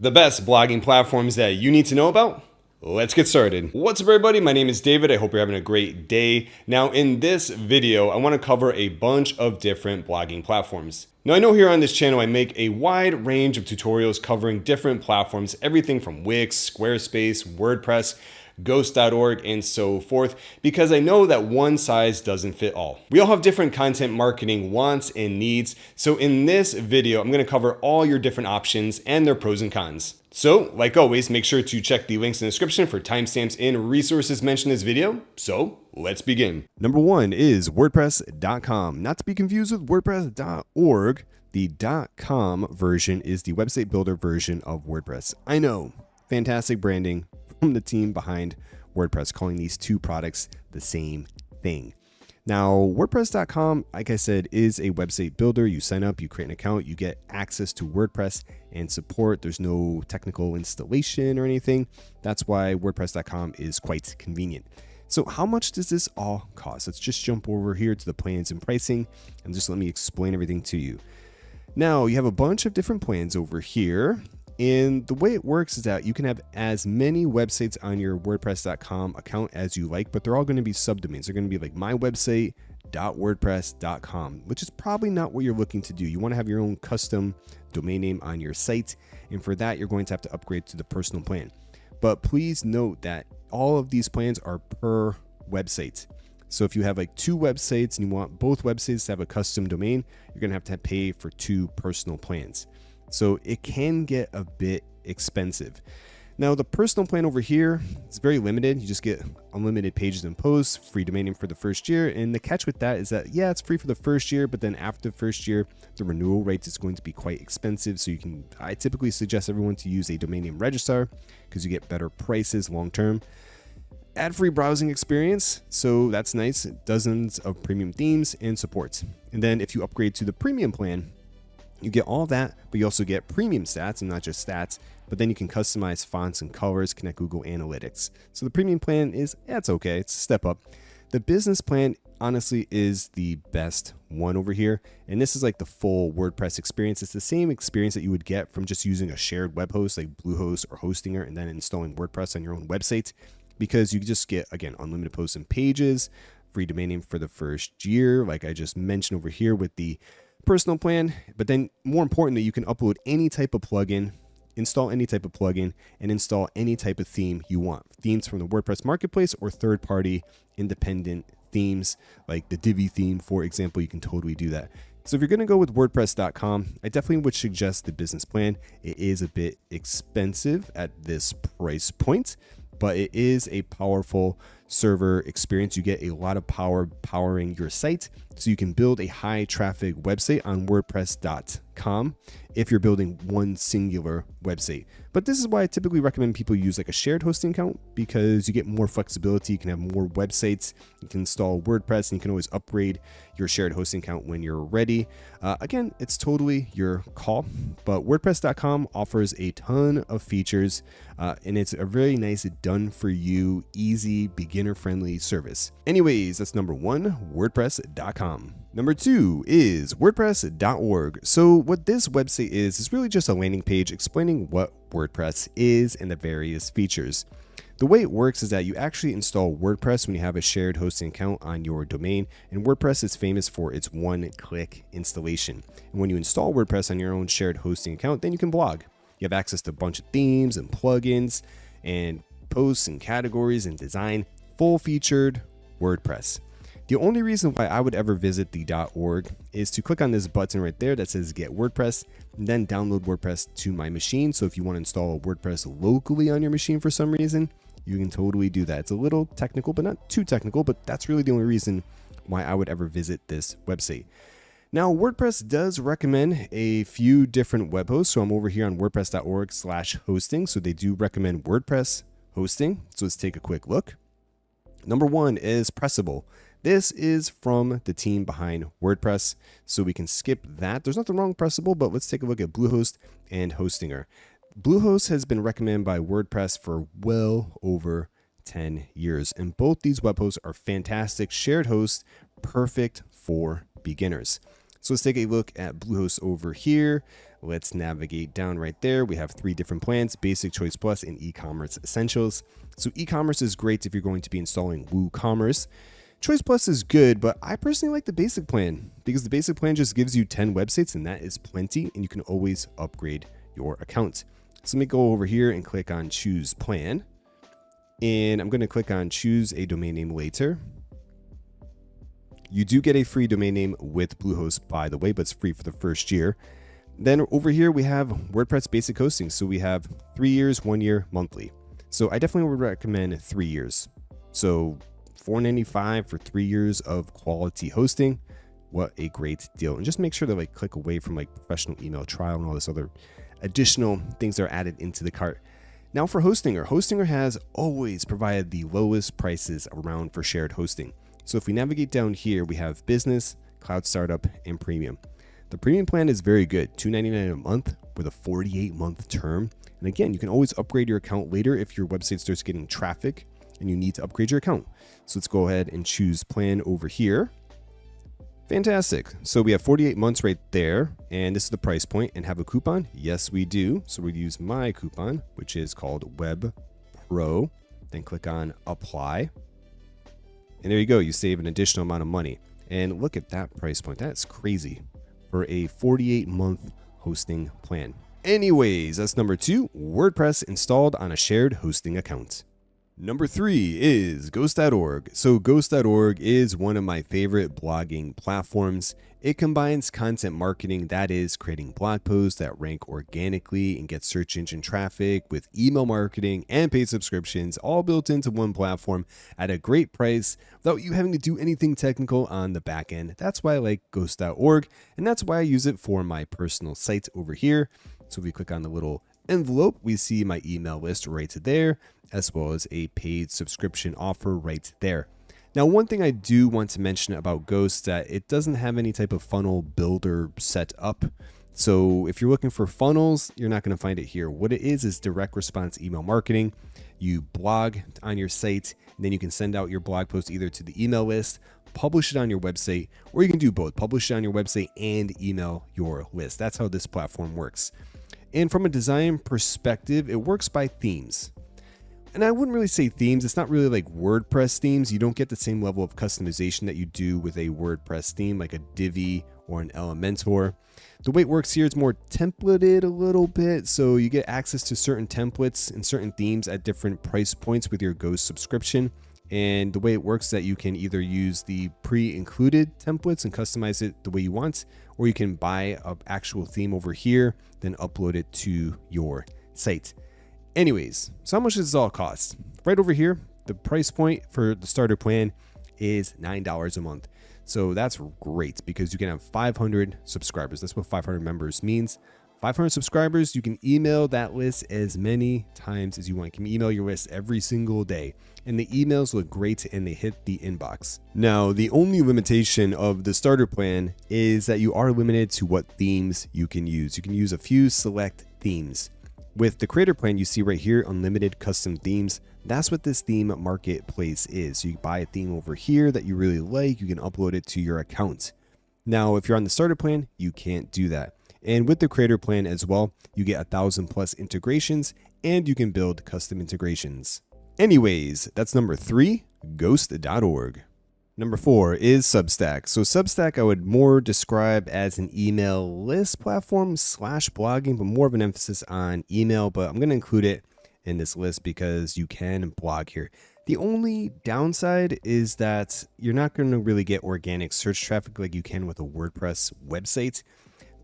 The best blogging platforms that you need to know about? Let's get started. What's up, everybody? My name is David. I hope you're having a great day. Now, in this video, I want to cover a bunch of different blogging platforms. Now, I know here on this channel, I make a wide range of tutorials covering different platforms, everything from Wix, Squarespace, WordPress, Ghost.org, and so forth, because I know that one size doesn't fit all. We all have different content marketing wants and needs. So in this video, I'm going to cover all your different options and their pros and cons. So, like always, make sure to check the links in the description for timestamps and resources mentioned in this video. So, let's begin. Number one is WordPress.com. Not to be confused with WordPress.org. The .com version is the website builder version of WordPress. I know, fantastic branding from the team behind WordPress, calling these two products the same thing. Now, WordPress.com, like I said, is a website builder. You sign up, you create an account, you get access to WordPress and support. There's no technical installation or anything. That's why WordPress.com is quite convenient. So how much does this all cost? Let's just jump over here to the plans and pricing and just let me explain everything to you. Now, you have a bunch of different plans over here. And the way it works is that you can have as many websites on your WordPress.com account as you like, but they're all going to be subdomains. They're going to be like mywebsite.wordpress.com, which is probably not what you're looking to do. You want to have your own custom domain name on your site. And for that, you're going to have to upgrade to the personal plan. But please note that all of these plans are per website. So if you have like two websites and you want both websites to have a custom domain, you're going to have pay for two personal plans. So it can get a bit expensive. Now, the personal plan over here is very limited. You just get unlimited pages and posts, free domain name for the first year. And the catch with that is that, yeah, it's free for the first year, but then after the first year, the renewal rates is going to be quite expensive. So I typically suggest everyone to use a domain name registrar because you get better prices long-term. Ad-free browsing experience, so that's nice. Dozens of premium themes and supports. And then if you upgrade to the premium plan, you get all that, but you also get premium stats and not just stats, but then you can customize fonts and colors, connect Google Analytics. So the premium plan it's okay. It's a step up. The business plan honestly is the best one over here. And this is like the full WordPress experience. It's the same experience that you would get from just using a shared web host like Bluehost or Hostinger and then installing WordPress on your own website, because you just get, again, unlimited posts and pages, free domain name for the first year, like I just mentioned over here with the personal plan. But then more importantly, you can upload any type of plugin, install any type of plugin, and install any type of theme you want. Themes from the WordPress marketplace or third-party independent themes like the Divi theme, for example. You can totally do that. So if you're going to go with WordPress.com, I definitely would suggest the business plan. It is a bit expensive at this price point, but it is a powerful server experience. You get a lot of power powering your site, so you can build a high traffic website on WordPress.com if you're building one singular website. But this is why I typically recommend people use like a shared hosting account, because you get more flexibility. You can have more websites. You can install WordPress, and you can always upgrade your shared hosting account when you're ready. Again, it's totally your call, but WordPress.com offers a ton of features, and it's a very nice done for you, easy, beginner friendly service. Anyways, that's number one, WordPress.com. Number two is WordPress.org. So what this website is really just a landing page explaining what WordPress is and the various features. The way it works is that you actually install WordPress when you have a shared hosting account on your domain, and WordPress is famous for its one-click installation. And when you install WordPress on your own shared hosting account, then you can blog. You have access to a bunch of themes and plugins and posts and categories and design, full-featured WordPress. The only reason why I would ever visit the .org is to click on this button right there that says Get WordPress, and then download WordPress to my machine. So if you want to install WordPress locally on your machine for some reason, you can totally do that. It's a little technical, but not too technical, but that's really the only reason why I would ever visit this website. Now, WordPress does recommend a few different web hosts. So I'm over here on WordPress.org/hosting. So they do recommend WordPress hosting. So let's take a quick look. Number one is Pressable. This is from the team behind WordPress, so we can skip that. There's nothing wrong with Pressable, but let's take a look at Bluehost and Hostinger. Bluehost has been recommended by WordPress for well over 10 years, and both these web hosts are fantastic shared hosts, perfect for beginners. So let's take a look at Bluehost over here. Let's navigate down right there. We have 3 different plans: Basic, Choice Plus, and E-commerce Essentials. So e-commerce is great if you're going to be installing WooCommerce. Choice Plus is good, but I personally like the basic plan because the basic plan just gives you 10 websites, and that is plenty, and you can always upgrade your account. So let me go over here and click on Choose Plan, and I'm going to click on Choose a Domain Name Later. You do get a free domain name with Bluehost, by the way, but it's free for the first year. Then over here, we have WordPress basic hosting. So we have 3 years, 1 year, monthly. So I definitely would recommend 3 years. So $4.95 for 3 years of quality hosting. What a great deal. And just make sure to click away from professional email trial and all this other additional things that are added into the cart. Now for Hostinger. Hostinger has always provided the lowest prices around for shared hosting. So if we navigate down here, we have Business, Cloud Startup, and Premium. The Premium plan is very good, $2.99 a month with a 48-month term. And again, you can always upgrade your account later if your website starts getting traffic and you need to upgrade your account. So let's go ahead and choose plan over here. Fantastic. So we have 48 months right there, and this is the price point. And have a coupon? Yes, we do. So we'll use my coupon, which is called Webflow. Then click on Apply. And there you go. You save an additional amount of money. And look at that price point. That's crazy for a 48-month hosting plan. Anyways, that's number 2, WordPress installed on a shared hosting account. Number 3 is Ghost.org. So Ghost.org is one of my favorite blogging platforms. It combines content marketing, that is creating blog posts that rank organically and get search engine traffic, with email marketing and paid subscriptions, all built into one platform at a great price without you having to do anything technical on the back end. That's why I like Ghost.org, and that's why I use it for my personal site over here. So if we click on the little envelope, we see my email list right there, as well as a paid subscription offer right there. Now, one thing I do want to mention about Ghost, that it doesn't have any type of funnel builder set up. So if you're looking for funnels, you're not going to find it here. What it is direct response email marketing. You blog on your site, and then you can send out your blog post either to the email list, publish it on your website, or you can do both, publish it on your website and email your list. That's how this platform works. And from a design perspective, it works by themes. And I wouldn't really say themes. It's not really like WordPress themes. You don't get the same level of customization that you do with a WordPress theme, like a Divi or an Elementor. The way it works here is more templated a little bit. So you get access to certain templates and certain themes at different price points with your Ghost subscription. And the way it works is that you can either use the pre-included templates and customize it the way you want, or you can buy an actual theme over here, then upload it to your site. Anyways, so how much does this all cost? Right over here, the price point for the starter plan is $9 a month. So that's great because you can have 500 subscribers. That's what 500 members means. 500 subscribers, you can email that list as many times as you want. You can email your list every single day, and the emails look great and they hit the inbox. Now, the only limitation of the starter plan is that you are limited to what themes you can use. You can use a few select themes. With the creator plan, you see right here, unlimited custom themes. That's what this theme marketplace is. So you buy a theme over here that you really like, you can upload it to your account. Now, if you're on the starter plan, you can't do that. And with the creator plan as well, you get 1,000+ integrations, and you can build custom integrations. Anyways, that's number 3, Ghost.org. Number 4 is Substack. So Substack I would more describe as an email list platform / blogging, but more of an emphasis on email, but I'm going to include it in this list because you can blog here. The only downside is that you're not going to really get organic search traffic like you can with a WordPress website.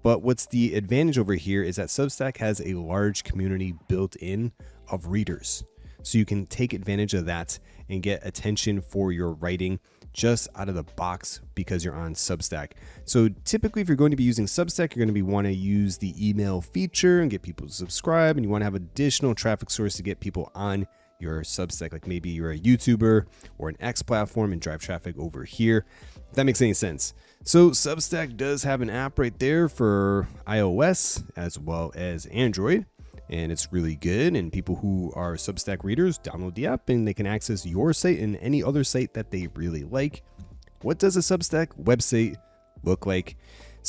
But what's the advantage over here is that Substack has a large community built in of readers. So you can take advantage of that and get attention for your writing just out of the box because you're on Substack. So typically if you're going to be using Substack, you're going to want to use the email feature and get people to subscribe, and you want to have additional traffic source to get people on your Substack, like maybe you're a YouTuber or an X platform and drive traffic over here, if that makes any sense. So Substack does have an app right there for iOS as well as Android, and it's really good, and people who are Substack readers download the app and they can access your site and any other site that they really like. What does a Substack website look like?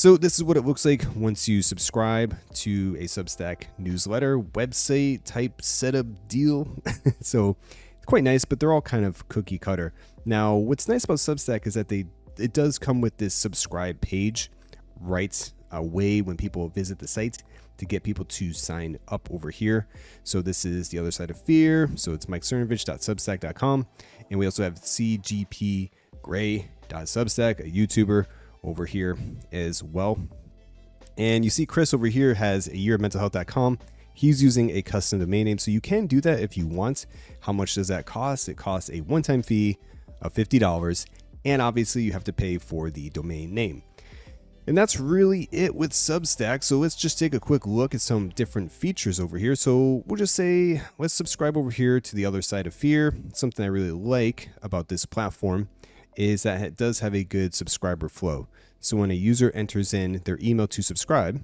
So this is what it looks like once you subscribe to a Substack newsletter, website type setup deal. So it's quite nice, but they're all kind of cookie cutter. Now, what's nice about Substack is that it does come with this subscribe page right away when people visit the site to get people to sign up over here. So this is The Other Side of Fear. So it's mikecernovich.substack.com. And we also have cgpgray.substack, a YouTuber, over here as well. And you see Chris over here has a yearofmentalhealth.com. He's using a custom domain name, so you can do that if you want. How much does that cost? It costs a one-time fee of $50, and obviously you have to pay for the domain name. And that's really it with Substack. So let's just take a quick look at some different features over here. So we'll just say, let's subscribe over here to The Other Side of Fear. Something I really like about this platform is that it does have a good subscriber flow. So when a user enters in their email to subscribe,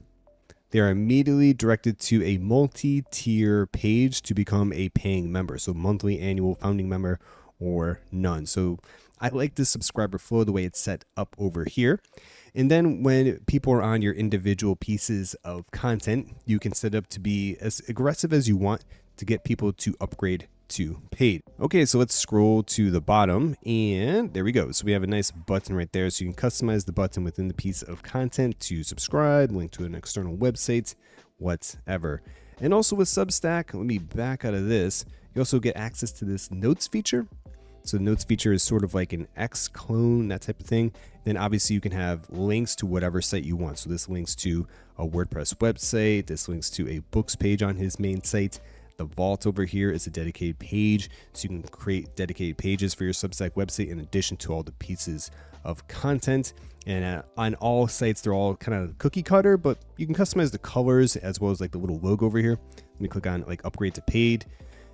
they are immediately directed to a multi-tier page to become a paying member. So monthly, annual, founding member, or none. So I like this subscriber flow, the way it's set up over here. And then when people are on your individual pieces of content, you can set up to be as aggressive as you want to get people to upgrade to paid. Okay, so let's scroll to the bottom, and there we go. So we have a nice button right there, so you can customize the button within the piece of content to subscribe, link to an external website, whatever. And also with Substack, let me back out of this, you also get access to this notes feature. So the notes feature is sort of like an X clone, that type of thing. Then obviously you can have links to whatever site you want. So this links to a WordPress website, this links to a books page on his main site. The vault over here is a dedicated page, so you can create dedicated pages for your Substack website in addition to all the pieces of content. And on all sites, they're all kind of cookie cutter, but you can customize the colors as well as like the little logo over here. Let me click on like upgrade to paid.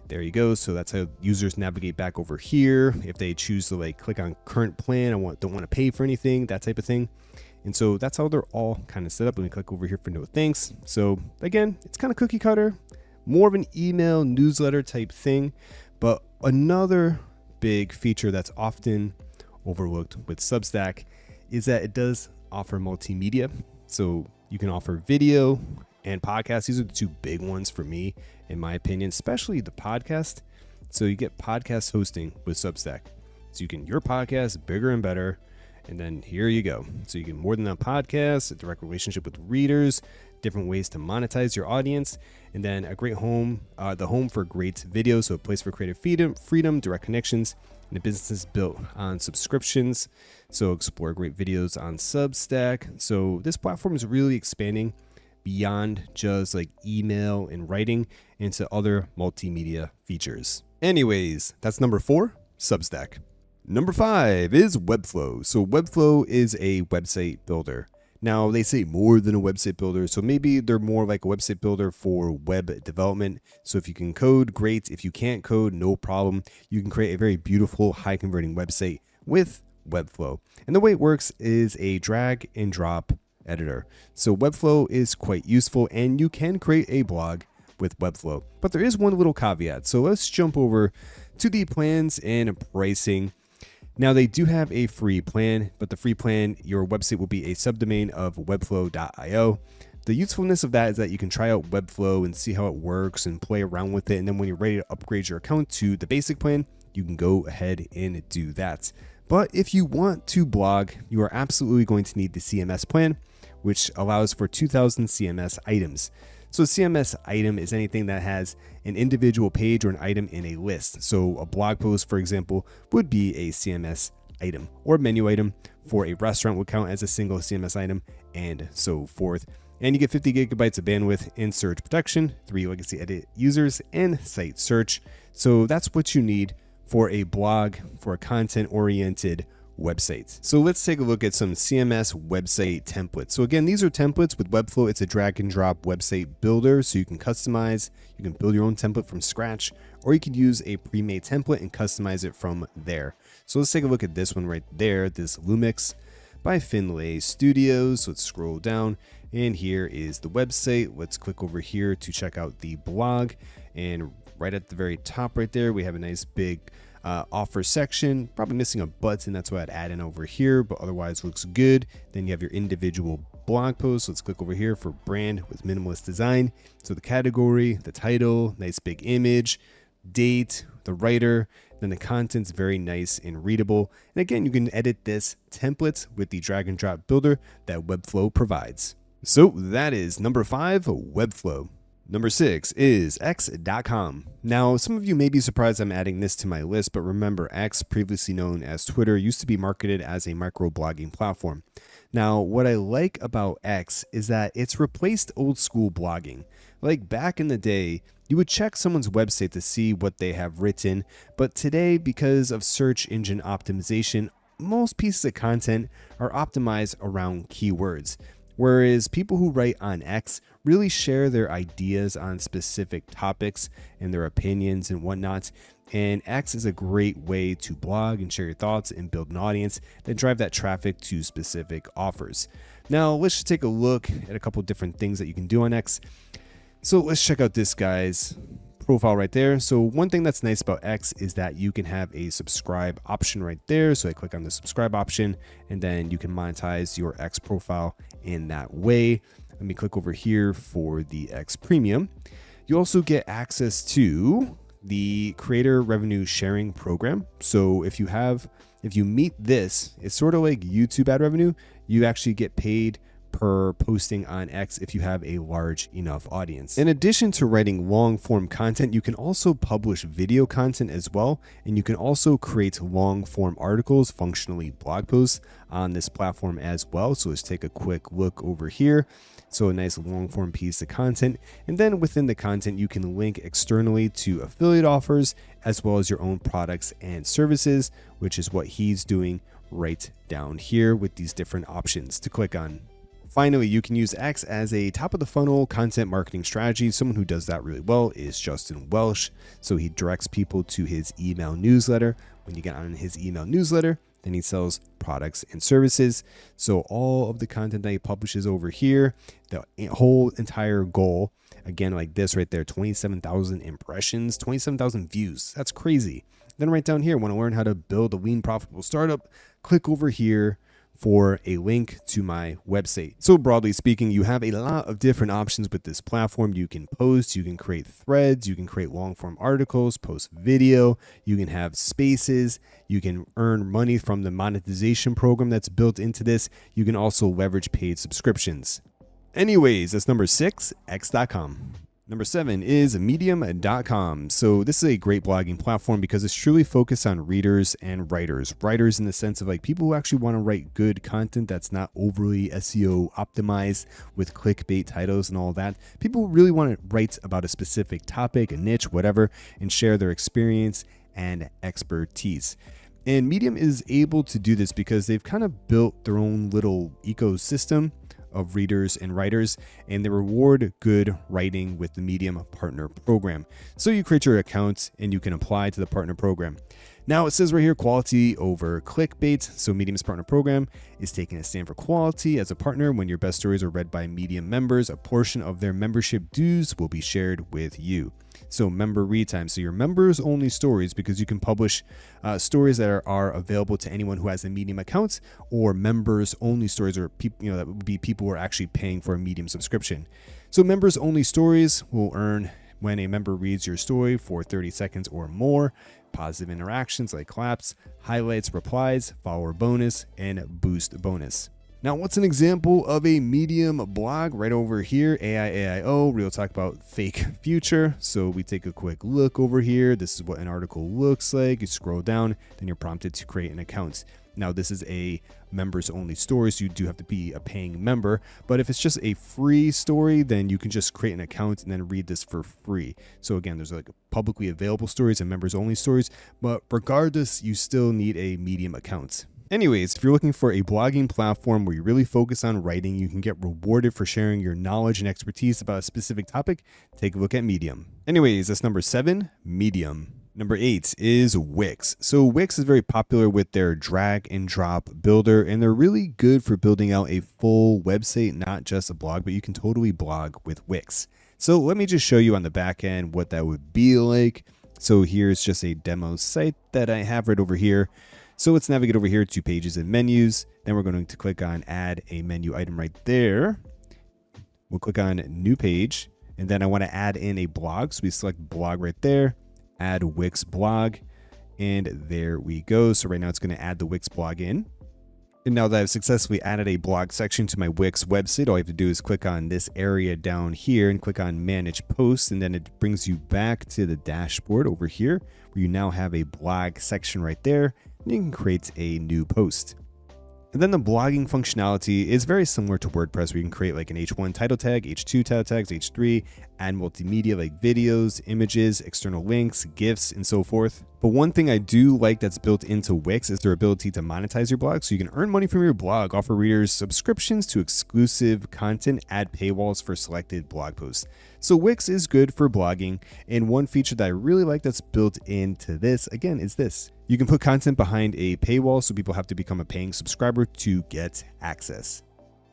There you go. So that's how users navigate back over here. If they choose to like click on current plan, don't want to pay for anything, that type of thing. And so that's how they're all kind of set up. Let me click over here for no thanks. So again, it's kind of cookie cutter. More of an email newsletter type thing, but another big feature that's often overlooked with Substack is that it does offer multimedia. So you can offer video and podcast. These are the two big ones for me, in my opinion, especially the podcast. So you get podcast hosting with Substack. So you can, your podcast bigger and better. And then here you go. So you get more than a podcast, a direct relationship with readers, different ways to monetize your audience, and then a great home, the home for great videos. So a place for creative freedom, direct connections, and a business built on subscriptions. So explore great videos on Substack. So this platform is really expanding beyond just like email and writing into other multimedia features. Anyways, that's number 4, Substack. Number 5 is Webflow. So Webflow is a website builder. Now they say more than a website builder, so maybe they're more like a website builder for web development. So if you can code, great. If you can't code, no problem. You can create a very beautiful, high converting website with Webflow. And the way it works is a drag and drop editor. So Webflow is quite useful, and you can create a blog with Webflow. But there is one little caveat. So let's jump over to the plans and pricing. Now they do have a free plan, but the free plan, your website will be a subdomain of webflow.io. The usefulness of that is that you can try out Webflow and see how it works and play around with it. And then when you're ready to upgrade your account to the basic plan, you can go ahead and do that. But if you want to blog, you are absolutely going to need the CMS plan, which allows for 2,000 CMS items. So a CMS item is anything that has an individual page or an item in a list. So a blog post, for example, would be a CMS item, or a menu item for a restaurant would count as a single CMS item, and so forth. And you get 50 gigabytes of bandwidth in surge protection, 3 legacy edit users, and site search. So that's what you need for a blog, for a content-oriented websites. So let's take a look at some CMS website templates. So again, these are templates. With Webflow, it's a drag and drop website builder, so you can customize, you can build your own template from scratch, or you can use a pre-made template and customize it from there. So let's take a look at this one right there, this Lumix by Finlay Studios. So let's scroll down, and here is the website. Let's click over here to check out the blog, and right at the very top right there, we have a nice big offer section. Probably missing a button, that's why I'd add in over here, but otherwise looks good. Then you have your individual blog post. Let's click over here for brand with minimalist design. So the category, the title, nice big image, date, the writer, then the content's very nice and readable. And again, you can edit this template with the drag and drop builder that Webflow provides. So that is number 5, Webflow. Number 6 is X.com. Now, some of you may be surprised I'm adding this to my list, but remember, X, previously known as Twitter, used to be marketed as a microblogging platform. Now, what I like about X is that it's replaced old school blogging. Like back in the day, you would check someone's website to see what they have written, but today, because of search engine optimization, most pieces of content are optimized around keywords. Whereas people who write on X really share their ideas on specific topics and their opinions and whatnot. And X is a great way to blog and share your thoughts and build an audience that drive that traffic to specific offers. Now, let's just take a look at a couple different things that you can do on X. So let's check out this guy's profile right there. So one thing that's nice about X is that you can have a subscribe option right there. So I click on the subscribe option and then you can monetize your X profile in that way. Let me click over here for the X Premium. You also get access to the creator revenue sharing program. So if you meet this, it's sort of like YouTube ad revenue. You actually get paid per posting on X if you have a large enough audience. In addition to writing long form content, you can also publish video content as well, and you can also create long form articles, functionally blog posts on this platform as well. So let's take a quick look over here. So a nice long form piece of content, and then within the content you can link externally to affiliate offers as well as your own products and services, which is what he's doing right down here with these different options to click on. Finally, you can use X as a top of the funnel content marketing strategy. Someone who does that really well is Justin Welsh. So he directs people to his email newsletter. When you get on his email newsletter, then he sells products and services. So all of the content that he publishes over here, the whole entire goal, again, like this right there, 27,000 impressions, 27,000 views. That's crazy. Then right down here, want to learn how to build a lean, profitable startup, click over here for a link to my website. So broadly speaking, you have a lot of different options with this platform. You can post, you can create threads, you can create long form articles, post video, you can have spaces, you can earn money from the monetization program that's built into this. You can also leverage paid subscriptions. Anyways, that's number 6, X.com. Number 7 is Medium.com. So this is a great blogging platform because it's truly focused on readers and writers. Writers in the sense of like people who actually want to write good content that's not overly SEO optimized with clickbait titles and all that. People who really want to write about a specific topic, a niche, whatever, and share their experience and expertise. And Medium is able to do this because they've kind of built their own little ecosystem of readers and writers, and they reward good writing with the Medium Partner Program. So you create your account and you can apply to the partner program. Now it says right here, quality over clickbait. So Medium's partner program is taking a stand for quality. As a partner, when your best stories are read by Medium members, a portion of their membership dues will be shared with you. So member read time. So your members only stories, because you can publish stories that are available to anyone who has a Medium account, or members only stories, or people, that would be people who are actually paying for a Medium subscription. So members only stories will earn when a member reads your story for 30 seconds or more. Positive interactions like claps, highlights, replies, follower bonus, and boost bonus. Now, what's an example of a Medium blog? Right over here, AIAIO, we'll talk about fake future. So we take a quick look over here. This is what an article looks like. You scroll down, then you're prompted to create an account. Now, this is a members only story, so you do have to be a paying member. But if it's just a free story, then you can just create an account and then read this for free. So again, there's like publicly available stories and members only stories, but regardless, you still need a Medium account. Anyways, if you're looking for a blogging platform where you really focus on writing, you can get rewarded for sharing your knowledge and expertise about a specific topic, take a look at Medium. Anyways, that's number 7, Medium. Number 8 is Wix. So Wix is very popular with their drag and drop builder, and they're really good for building out a full website, not just a blog, but you can totally blog with Wix. So let me just show you on the back end what that would be like. So here's just a demo site that I have right over here. So let's navigate over here to pages and menus. Then we're going to click on add a menu item right there. We'll click on new page. And then I want to add in a blog. So we select blog right there, add Wix blog. And there we go. So right now it's going to add the Wix blog in. And now that I've successfully added a blog section to my Wix website, all you have to do is click on this area down here and click on manage posts. And then it brings you back to the dashboard over here where you now have a blog section right there. And you can create a new post. And then the blogging functionality is very similar to WordPress, where you can create like an H1 title tag, H2 title tags, H3, add multimedia like videos, images, external links, GIFs, and so forth. But one thing I do like that's built into Wix is their ability to monetize your blog. So you can earn money from your blog, offer readers subscriptions to exclusive content, add paywalls for selected blog posts. So Wix is good for blogging. And one feature that I really like that's built into this, again, is this. You can put content behind a paywall, so people have to become a paying subscriber to get access.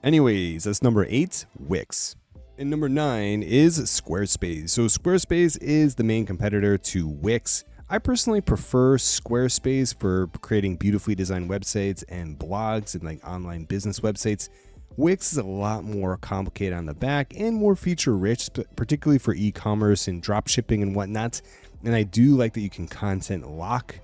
Anyways, that's number 8, Wix. And number 9 is Squarespace. So Squarespace is the main competitor to Wix. I personally prefer Squarespace for creating beautifully designed websites and blogs and like online business websites. Wix is a lot more complicated on the back and more feature rich, particularly for e-commerce and drop shipping and whatnot. And I do like that you can content lock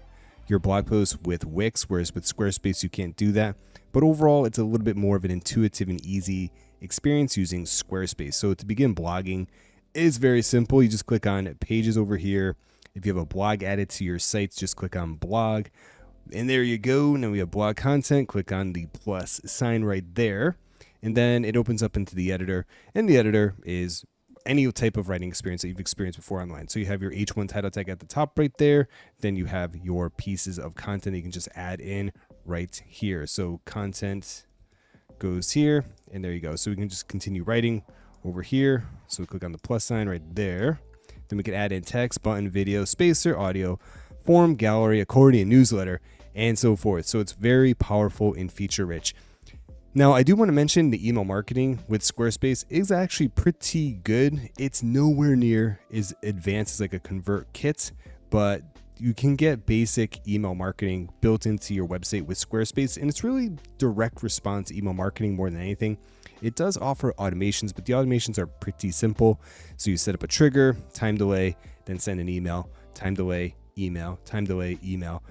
your blog posts with Wix, whereas with Squarespace you can't do that. But overall, it's a little bit more of an intuitive and easy experience using Squarespace. So to begin blogging is very simple. You just click on pages over here. If you have a blog added to your sites, just click on blog. And there you go. Now we have blog content. Click on the plus sign right there. And then it opens up into the editor. And the editor is any type of writing experience that you've experienced before online. So you have your H1 title tag at the top right there. Then you have your pieces of content that you can just add in right here. So content goes here, and there you go. So we can just continue writing over here. So we click on the plus sign right there. Then we can add in text, button, video, spacer, audio, form, gallery, accordion, newsletter, and so forth. So it's very powerful and feature rich. Now, I do want to mention the email marketing with Squarespace is actually pretty good. It's nowhere near as advanced as like a convert kit, but you can get basic email marketing built into your website with Squarespace, and it's really direct response email marketing more than anything. It does offer automations, but the automations are pretty simple. So you set up a trigger, time delay, then send an email, time delay, email, time delay, email.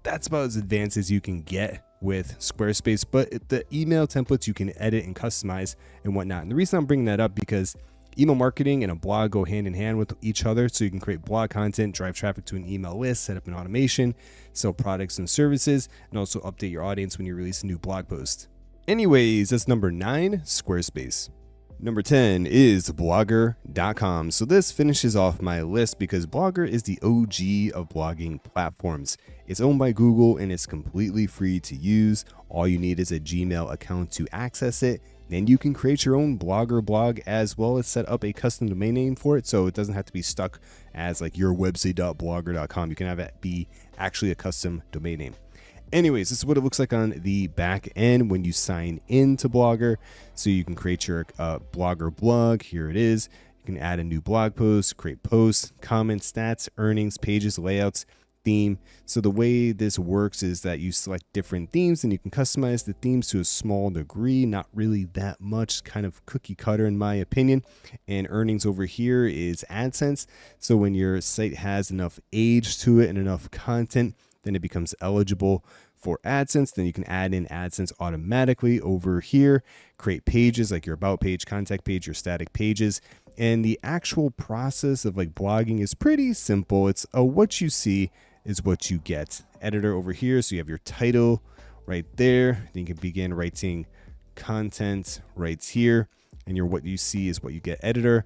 That's about as advanced as you can get with Squarespace, but the email templates you can edit and customize and whatnot. And the reason I'm bringing that up because email marketing and a blog go hand in hand with each other. So you can create blog content, drive traffic to an email list, set up an automation, sell products and services, and also update your audience when you release a new blog post. Anyways, that's number 9, Squarespace. Number 10 is Blogger.com. So this finishes off my list because Blogger is the OG of blogging platforms. It's owned by Google and it's completely free to use. All you need is a Gmail account to access it. Then you can create your own Blogger blog as well as set up a custom domain name for it. So it doesn't have to be stuck as like your website.blogger.com. You can have it be actually a custom domain name. Anyways, this is what it looks like on the back end when you sign into Blogger. So you can create your Blogger blog. Here it is. You can add a new blog post, create posts, comments, stats, earnings, pages, layouts, theme. So the way this works is that you select different themes and you can customize the themes to a small degree, not really that much, kind of cookie cutter in my opinion. And earnings over here is AdSense. So when your site has enough age to it and enough content, then it becomes eligible for AdSense. Then you can add in AdSense automatically over here, create pages like your about page, contact page, your static pages. And the actual process of like blogging is pretty simple. It's what you see is what you get. Editor over here. So you have your title right there. Then you can begin writing content right here. And what you see is what you get. Editor.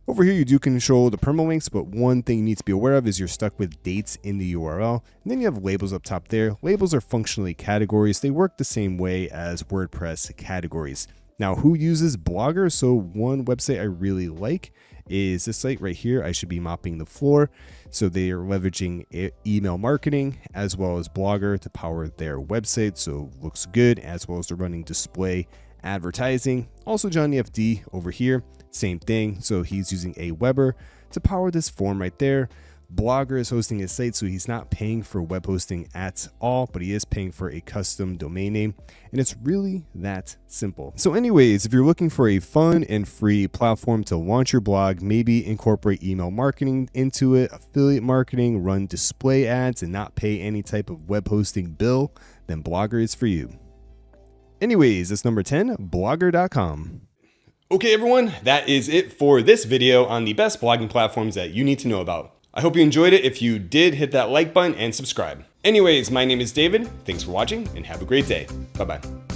Over here, you do control the permalinks, but one thing you need to be aware of is you're stuck with dates in the URL. And then you have labels up top there. Labels are functionally categories. They work the same way as WordPress categories. Now, who uses Blogger? So one website I really like is this site right here. I should be mopping the floor. So they are leveraging email marketing as well as Blogger to power their website. So looks good, as well as they're running display advertising. Also Johnny FD over here, same thing. So he's using Aweber to power this form right there. Blogger is hosting his site, so he's not paying for web hosting at all, but he is paying for a custom domain name, and it's really that simple. So anyways, if you're looking for a fun and free platform to launch your blog, maybe incorporate email marketing into it, affiliate marketing, run display ads, and not pay any type of web hosting bill, then Blogger is for you. Anyways, that's number 10, blogger.com. Okay, everyone, that is it for this video on the best blogging platforms that you need to know about. I hope you enjoyed it. If you did, hit that like button and subscribe. Anyways, my name is David. Thanks for watching and have a great day. Bye-bye.